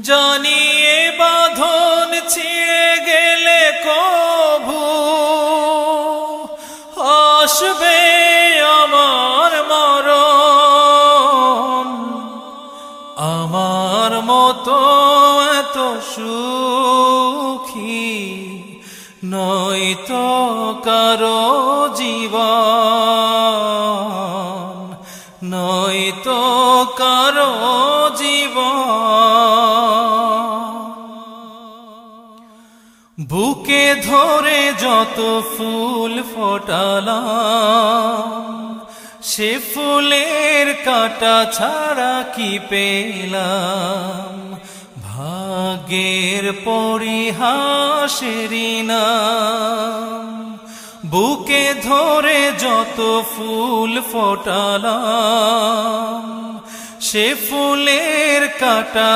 জানিয়ে বাঁধন ছিঁড়ে গেলে কভু আসবে আমার মরণ। আমার মতো এত সুখী নয়তো কারো জীবন, নয়তো কারো জীবন। বুকে ধরে যত ফুল ফোটালাম, সে ফুলের কাঁটা ছাড়া কি পেলাম? ভাগ্যের পরিহাসেরই নাম। বুকে ধরে যত ফুল ফোটালাম, সে ফুলের কাঁটা